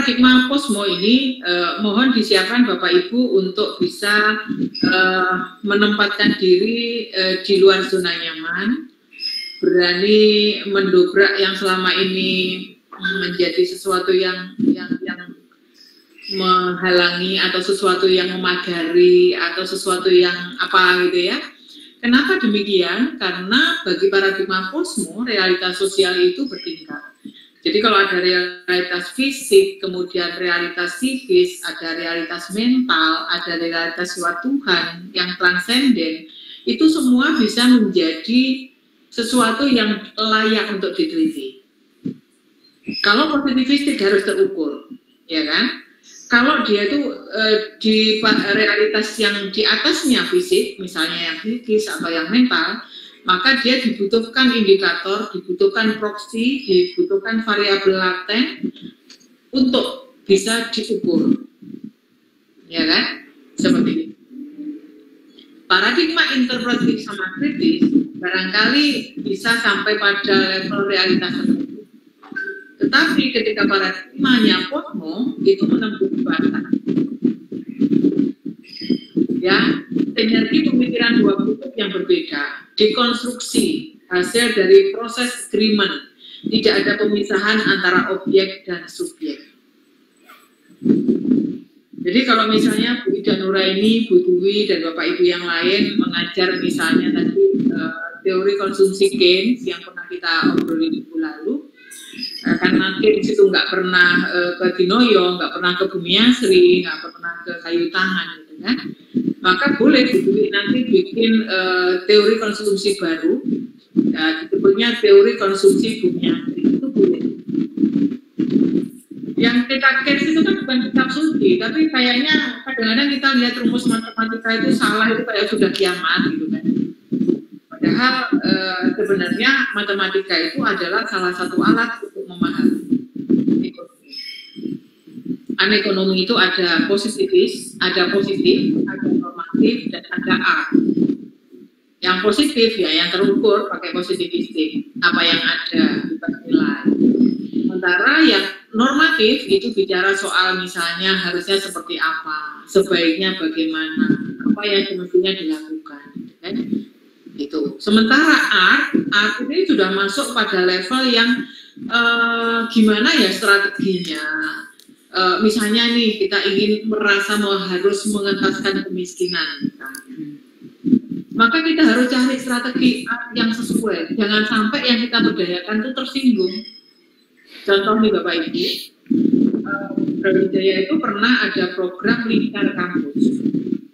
paradigma posmo ini mohon disiapkan Bapak Ibu untuk bisa menempatkan diri di luar zona nyaman, berani mendobrak yang selama ini menjadi sesuatu yang menghalangi atau sesuatu yang memagari atau sesuatu yang apa gitu ya. Kenapa demikian? Karena bagi paradigma posmo, realitas sosial itu bertingkat. Jadi kalau ada realitas fisik, kemudian realitas psikis, ada realitas mental, ada realitas luar Tuhan yang transenden, itu semua bisa menjadi sesuatu yang layak untuk diteliti. Kalau positivistik harus terukur, ya kan? Kalau dia itu di realitas yang di atasnya fisik, misalnya yang psikis atau yang mental, maka dia dibutuhkan indikator, dibutuhkan proksi, dibutuhkan variabel laten untuk bisa diukur, ya kan? Seperti ini. Paradigma interpretatif sama kritis barangkali bisa sampai pada level realitas tertentu. Tetapi ketika paradigmanya posmo itu menembus batas. Ya, sinergi pemikiran dua kutub yang berbeda, dekonstruksi hasil dari proses agreement, tidak ada pemisahan antara objek dan subjek. Jadi kalau misalnya Bu Ida Nuraini, Bu Dwi, dan Bapak Ibu yang lain mengajar misalnya tadi teori konsumsi Keynes yang pernah kita obrolin minggu lalu, karena Keynes itu nggak pernah ke Dinoyo, nggak pernah ke Bumiasri, nggak pernah ke kayu tangan, gitu kan? Maka boleh nanti bikin teori konsumsi baru, ya, disebutnya teori konsumsi Bumiasri, itu boleh. Yang kita Keynes itu kan bukan kitab suci, tapi kayaknya kadang-kadang kita lihat rumus matematika itu salah, itu kayak sudah kiamat, gitu kan? Padahal sebenarnya matematika itu adalah salah satu alat untuk memahami ekonomi. Ekonomi itu ada positivis, ada positif, ada normatif, dan ada art. Yang positif ya yang terukur pakai positivistik, apa yang ada bukan nilai. Sementara yang normatif itu bicara soal misalnya harusnya seperti apa, sebaiknya bagaimana, apa yang semestinya dilakukan, kan? Itu. Sementara art ini sudah masuk pada level yang gimana ya strateginya. Misalnya nih kita ingin merasa harus mengentaskan kemiskinan, misalnya. Maka kita harus cari strategi art yang sesuai. Jangan sampai yang kita berdayakan itu tersinggung. Contoh nih Bapak Ibu, Brawijaya itu pernah ada program lingkar kampus,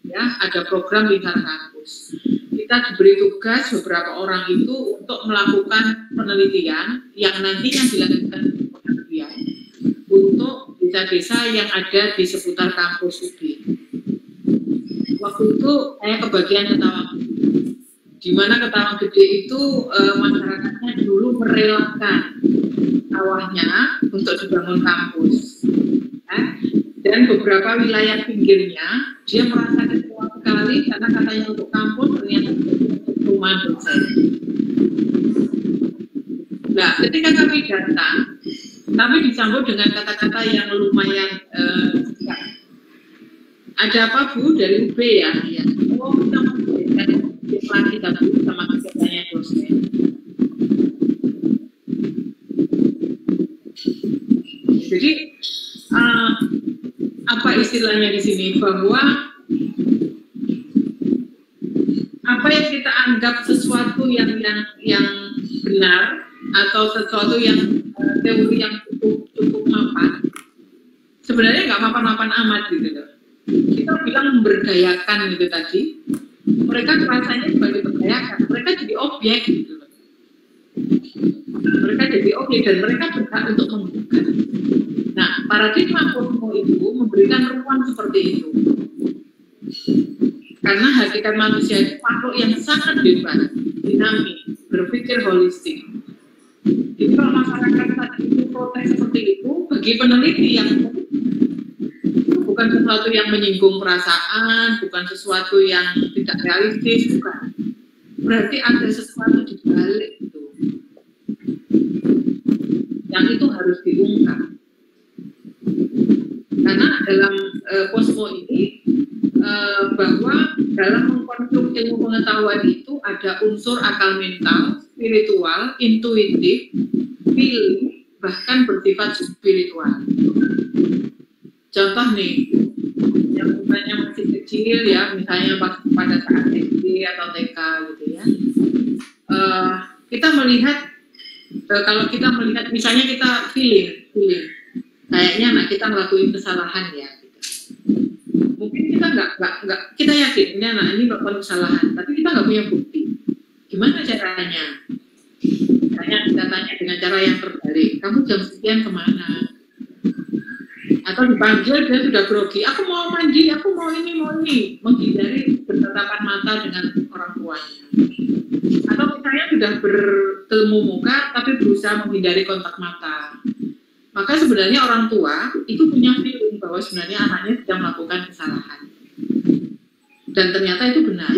ya, ada program lingkar kampus. Kita diberi tugas beberapa orang itu untuk melakukan penelitian yang nantinya dilakukan penelitian untuk desa-desa yang ada di seputar kampus UB. Waktu itu saya kebagian Ketawang, di mana Ketawang Gede itu masyarakatnya dulu merelakan sawahnya untuk dibangun kampus, ya. Dan beberapa wilayah pinggirnya dia merasa kecewa sekali karena katanya untuk kampus ternyata untuk rumah dosen. Nah, ketika kami datang, kami disambut dengan kata-kata yang lumayan ada apa Bu dari UB ya? Ya. Oh, kita memberikan lagi tapi sama kegiatannya dosen. Jadi apa istilahnya di sini, bahwa apa yang kita anggap sesuatu yang benar atau sesuatu yang teori yang cukup mapan, sebenarnya nggak mapan-mapan amat gitu loh. Kita bilang memberdayakan gitu tadi, mereka rasanya sebagai berdayakan, mereka jadi objek gitu loh. Mereka jadi objek dan mereka berhak untuk membuka. Nah, paradigma posmo itu memberikan ruang seperti itu. Karena hakikat manusia itu makhluk yang sangat bebas, dinamis, berpikir holistik. Jadi kalau masyarakat saat itu protes seperti itu, bagi peneliti yang itu bukan sesuatu yang menyinggung perasaan, bukan sesuatu yang tidak realistis, bukan. Berarti ada sesuatu di balik itu. Yang itu harus diungkap. Karena dalam Posmo ini bahwa dalam mengkonstruk ilmu pengetahuan itu ada unsur akal mental, spiritual, intuitif, feeling, bahkan bersifat spiritual. Contoh nih, yang misalnya masih kecil ya, misalnya pada saat SD atau TK gitu ya, kita melihat kalau kita melihat misalnya kita feeling kayaknya anak kita ngelakuin kesalahan ya gitu. Mungkin kita nggak kita yakin ini anak ini melakukan kesalahan, tapi kita nggak punya bukti. Gimana caranya? Kita tanya dengan cara yang terbalik. Kamu jam sekian kemana? Atau dipanggil dia sudah grogi. Aku mau mandi, aku mau ini, menghindari bertatapan mata dengan orang tuanya. Atau misalnya sudah bertemu muka tapi berusaha menghindari kontak mata. Maka sebenarnya orang tua itu punya feeling bahwa sebenarnya anaknya sedang melakukan kesalahan. Dan ternyata itu benar.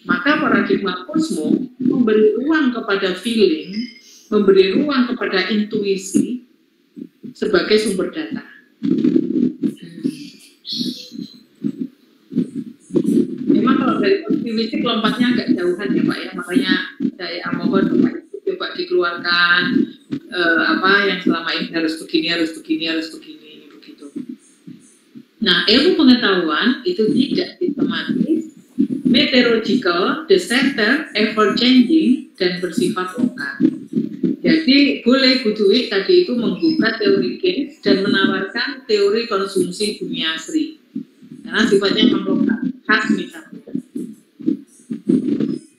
Maka paradigma Posmo memberi ruang kepada feeling, memberi ruang kepada intuisi sebagai sumber data. Memang kalau dari positivistik lompatnya agak jauhan ya Pak ya, makanya saya mohon Bapak Ibu coba dikeluarkan yang selama ini harus begini begitu. Nah, ilmu pengetahuan itu tidak sistematis, meteorological, deceptor, ever changing, dan bersifat lokal. Jadi boleh Bu Dwi tadi itu membuka teori Keynes dan menawarkan teori konsumsi dunia asri karena sifatnya lokal, khas misalnya.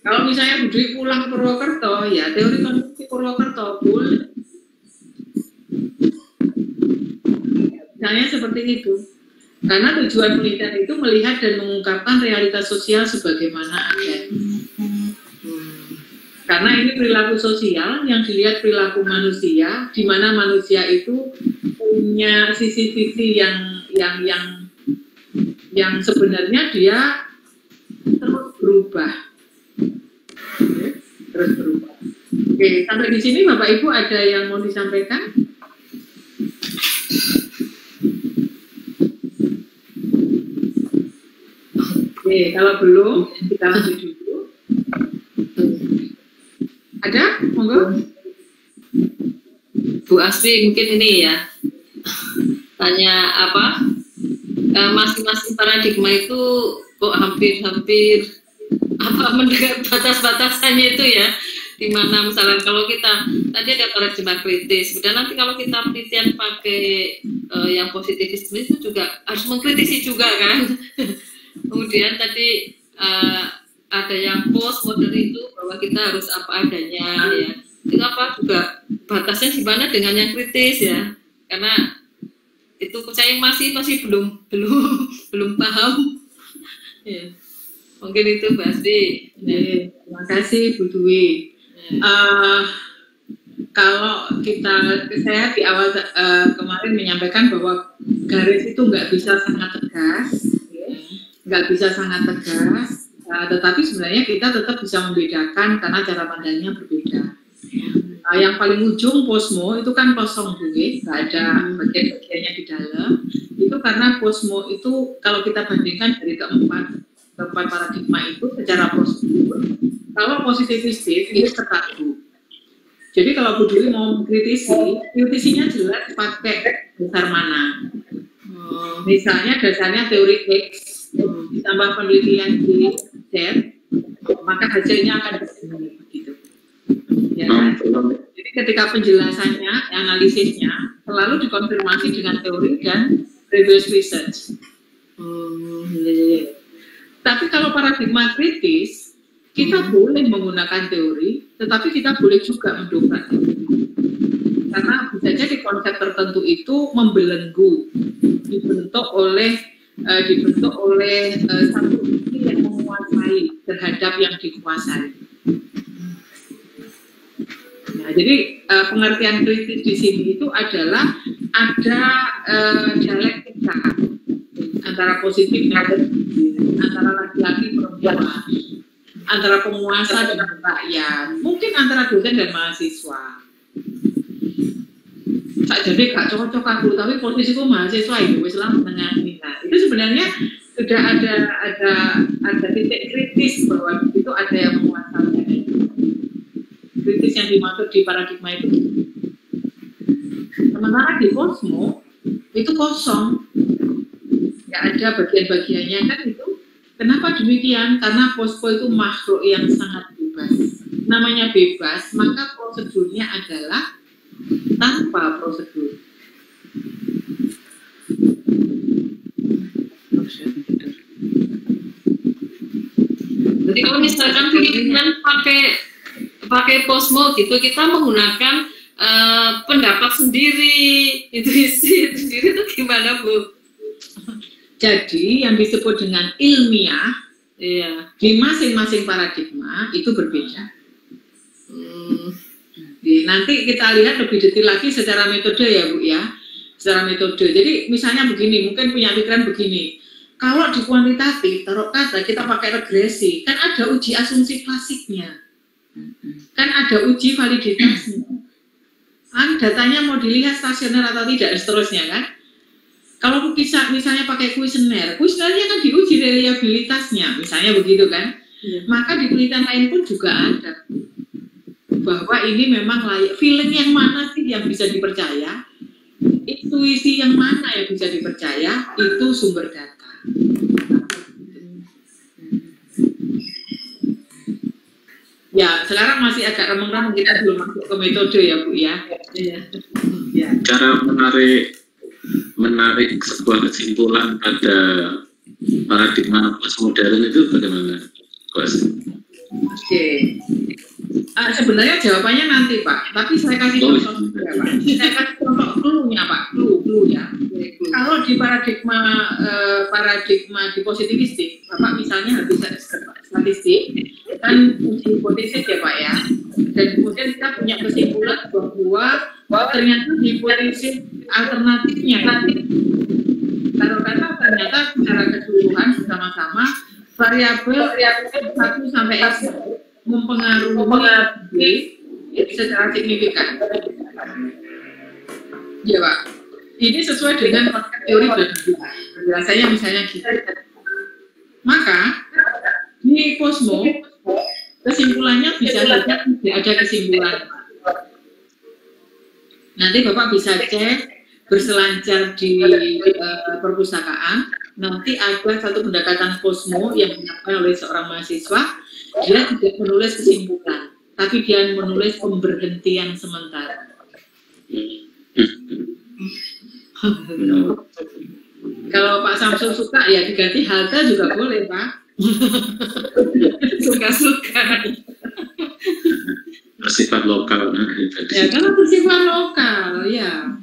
Kalau misalnya Bu Dwi pulang ke Purwokerto, ya teori konsumsi Purwokerto boleh. Misalnya seperti itu. Karena tujuan penelitian itu melihat dan mengungkapkan realitas sosial sebagaimana ada. Karena ini perilaku sosial yang dilihat perilaku manusia, di mana manusia itu punya sisi-sisi yang sebenarnya dia terus berubah. Oke, sampai di sini Bapak Ibu ada yang mau disampaikan? Oke, kalau belum kita lanjut dulu. Ada? Monggo. Bu Asri mungkin ini ya, tanya apa, masing-masing paradigma itu kok hampir apa mendekat batas-batasannya itu ya, dimana misalnya kalau kita tadi ada paradigma kritis, kemudian nanti kalau kita penelitian pakai yang positivisme itu juga harus mengkritisi juga kan. Kemudian tadi ada yang postmodern itu bahwa kita harus apa adanya ya. Itu apa juga batasnya gimana dengan yang kritis ya? Karena itu saya masih belum paham. Ya. Mungkin itu Mbak Asri. Terima kasih Bu Dwi. Kalau saya di awal kemarin menyampaikan bahwa garis itu nggak bisa sangat tegas. Tetapi sebenarnya kita tetap bisa membedakan karena cara pandangnya berbeda. Yang paling ujung Posmo itu kan kosong juga, nggak ada bagian-bagiannya di dalam. Itu karena Posmo itu kalau kita bandingkan dari keempat paradigma itu secara prosedur, kalau positivistik itu terkaku. Jadi kalau Bu Dwi mau kritisinya jelas pakai dasar mana. Misalnya dasarnya teori X ditambah penelitian di Z, maka hasilnya akan begitu. Ya, jadi ketika penjelasannya, analisisnya selalu dikonfirmasi dengan teori dan previous research. Tapi kalau paradigma kritis, kita boleh menggunakan teori, tetapi kita boleh juga mendongkrak teori. Karena bisa jadi konsep tertentu itu membelenggu, dibentuk oleh satu sisi yang menguasai terhadap yang dikuasai. Nah, jadi pengertian kritis di sini itu adalah ada dialektika antara positif dan negatif, antara laki-laki perempuan, antara penguasa dan rakyat, mungkin antara dosen dan mahasiswa. tak jadi gak cocok aku, tapi posisiku mahasiswa itu wis lah menengani. Nah, itu sebenarnya sudah ada titik kritis bahwa itu ada yang menguasai. Kritis yang dimaksud di paradigma itu. Sementara di Cosmo itu kosong, nggak ada bagian-bagiannya kan itu. Kenapa demikian? Karena Cosmo itu makhluk yang sangat bebas. Namanya bebas, maka prosedurnya adalah tanpa prosedur. Jadi kalau misalkan pimpinan pakai Cosmo gitu, kita menggunakan pendapat sendiri, intuisi sendiri itu gimana, Bu? Jadi yang disebut dengan ilmiah, iya, di masing-masing paradigma itu berbeda. Nanti kita lihat lebih detail lagi secara metode ya Bu ya, secara metode. Jadi misalnya begini, mungkin punya pikiran begini, kalau di kuantitatif taruh kata kita pakai regresi, kan ada uji asumsi klasiknya, kan ada uji validitasnya, kan datanya mau dilihat stasioner atau tidak, seterusnya kan. Kalau bisa misalnya pakai kuesionernya kan diuji reliabilitasnya, misalnya begitu kan. Maka di penelitian lain pun juga ada bahwa ini memang layak, feeling yang mana sih yang bisa dipercaya, intuisi yang mana yang bisa dipercaya, itu sumber data. Ya, sekarang masih agak remeng-remeng, kita belum masuk ke metode ya Bu ya. Cara menarik sebuah kesimpulan pada paradigma postmodern itu bagaimana? Oke. Sebenarnya jawabannya nanti Pak, tapi saya kasih contoh ya Pak. Saya kasih contoh clue-nya Pak, clue ya. Kalau di paradigma di positivistik, Bapak misalnya habis statistik, kan uji hipotesis ya Pak ya. Dan kemudian kita punya kesimpulan bahwa ternyata hipotesis alternatifnya, ternyata secara keseluruhan bersama-sama variabel 1 sampai X mempengaruhi secara signifikan. Ya Pak, ini sesuai dengan konsep teori penjelasannya misalnya gitu. Maka di Cosmo kesimpulannya bisa saja tidak ada kesimpulan. Nanti Bapak bisa cek berselancar di perpustakaan. Nanti ada satu pendekatan Cosmo yang dilakukan oleh seorang mahasiswa. Dia tidak menulis kesimpulan, tapi dia menulis pemberhentian sementara. Kalau Pak Samsul suka ya diganti halte juga boleh Pak. Suka-suka. Bersifat lokal. Ya karena bersifat lokal ya.